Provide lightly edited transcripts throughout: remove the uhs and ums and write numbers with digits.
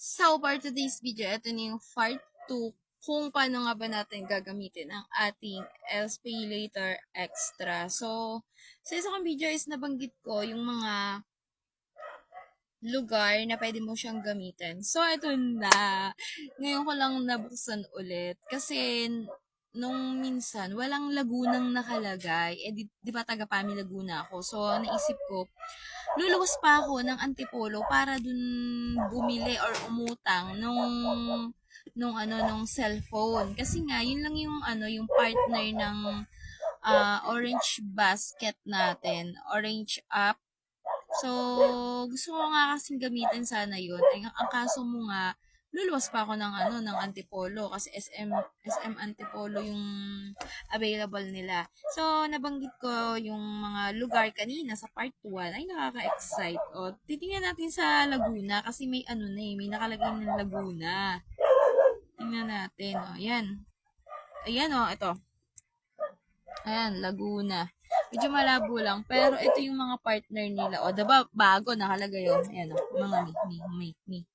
So, for today's video, ito na yung part 2 kung paano nga ba natin gagamitin ang ating SPay Later Extra. So, sa isa kong video is nabanggit ko yung mga lugar na pwede mo siyang gamitin. So, ito na. Ngayon ko lang nabuksan ulit. Kasi, nung minsan, walang Lagunang nakalagay. Di ba taga-Pami Laguna ako? So, naisip ko, luluwas pa ako ng Antipolo para dun bumili or umutang nung cellphone. Kasi nga, yun lang yung partner ng Orange Basket natin. Orange app. So, gusto ko nga kasing gamitin sana yun. Ang kaso mo nga, luluwas pa ako ng Antipolo kasi SM Antipolo yung available nila. So, nabanggit ko yung mga lugar kanina sa part 1 ay nakaka-excite. O, titingnan natin sa Laguna kasi may may nakalagay ng Laguna. Tingnan natin. O, yan. Ayan o, ito. Ayan, Laguna. Medyo malabo lang. Pero ito yung mga partner nila. O, diba bago nakalagay o. Ayan o, mga me.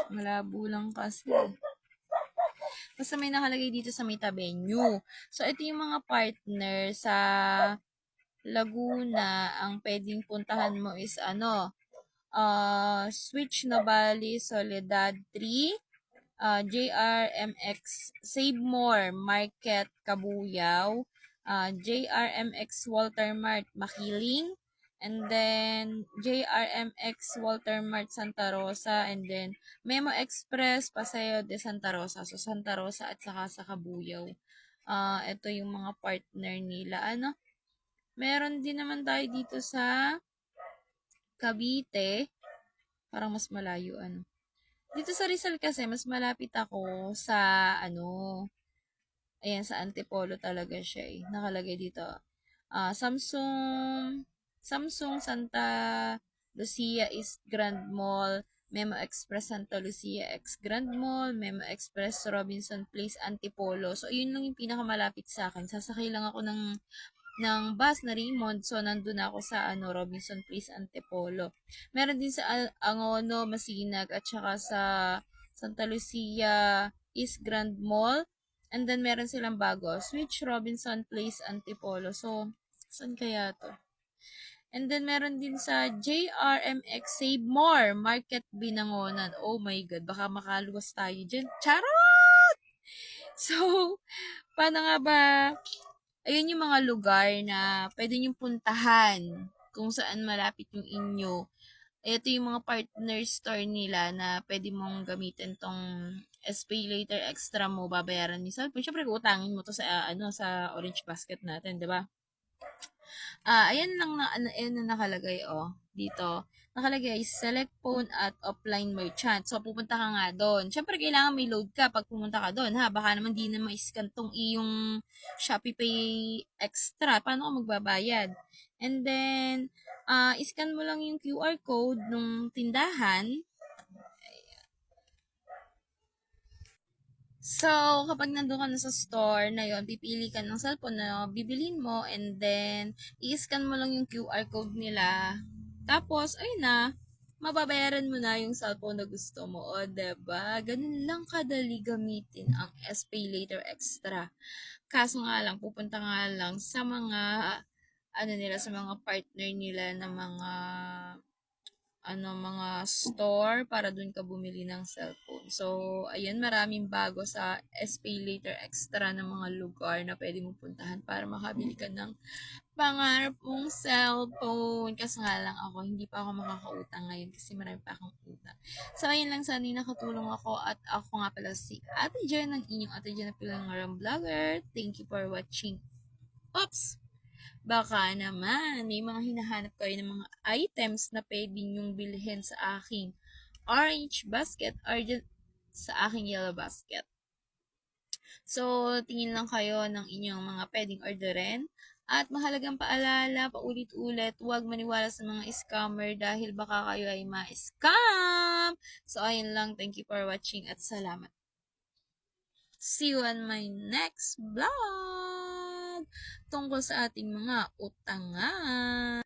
Malabo lang kasi. Basta may nakalagay dito sa Meta Venue. So, ito yung mga partner sa Laguna. Ang pwedeng puntahan mo is Switch Nobali Soledad 3, JRMX Save More Market Kabuyao, JRMX Walter Mart Makiling, and then JRMX Walter Mart Santa Rosa, and then Memo Express Paseo de Santa Rosa. So, Santa Rosa at saka sa Kabuyao. Ito yung mga partner nila. Meron din naman tayo dito sa Cavite. Parang mas malayo, Dito sa Rizal kasi, mas malapit ako sa, ayan, sa Antipolo talaga siya eh. Nakalagay dito. Samsung Santa Lucia East Grand Mall, Memo Express Santa Lucia X Grand Mall, Memo Express Robinson Place Antipolo. So, yun lang yung pinakamalapit sa akin. Sasakay lang ako ng bus na Raymond. So, nandun ako sa Robinson Place Antipolo. Meron din sa Angono, Masinag, at saka sa Santa Lucia East Grand Mall. And then, meron silang bago. Switch Robinson Place Antipolo. So, saan kaya to? And then, meron din sa JRMX Save More Market Binangonan. Oh my God, baka makaluwas tayo dyan. Charot! So, paano nga ba? Ayun yung mga lugar na pwede nyo puntahan kung saan malapit yung inyo. Ito yung mga partner store nila na pwede mong gamitin tong SPay Later Extra mo, babayaran ni cellphone. Siyempre, utangin mo to sa Orange Basket natin, di ba? Ayan lang ayan na nakalagay, dito. Nakalagay, select phone at offline merchant. So, pupunta ka nga doon. Siyempre, kailangan may load ka pag pumunta ka doon, ha? Baka naman di na ma-scan tong iyong Shopee Pay Extra. Paano ka magbabayad? And then, scan mo lang yung QR code ng tindahan. So, kapag nandun ka na sa store na yon, pipili ka ng cellphone na bibilin mo, and then, i-scan mo lang yung QR code nila. Tapos, ayun na, mababayaran mo na yung cellphone na gusto mo. O, diba? Ganun lang kadali gamitin ang SPay Later Extra. Kaso nga lang, pupunta nga lang sa mga, sa mga partner nila na mga store para dun ka bumili ng cellphone. So, ayan, maraming bago sa SPay Later Extra ng mga lugar na pwede mong puntahan para makabili ka ng pangarap mong cellphone. Kasi nga lang ako, hindi pa ako makakautang ngayon kasi marami pa akong utang. So, ayun lang, sana nakatulong ako at ako nga pala si Ate Jen, ng inyong Ate Jen na Pilangaram Vlogger. Thank you for watching. Oops! Baka naman, may mga hinahanap kayo ng mga items na pwede nyong bilhin sa aking orange basket or sa aking yellow basket. So, tingin lang kayo ng inyong mga pwedeng orderin. At mahalagang paalala, paulit-ulit, huwag maniwala sa mga scammer dahil baka kayo ay ma-scam. So, ayun lang. Thank you for watching at salamat. See you on my next vlog tungkol sa ating mga utangan.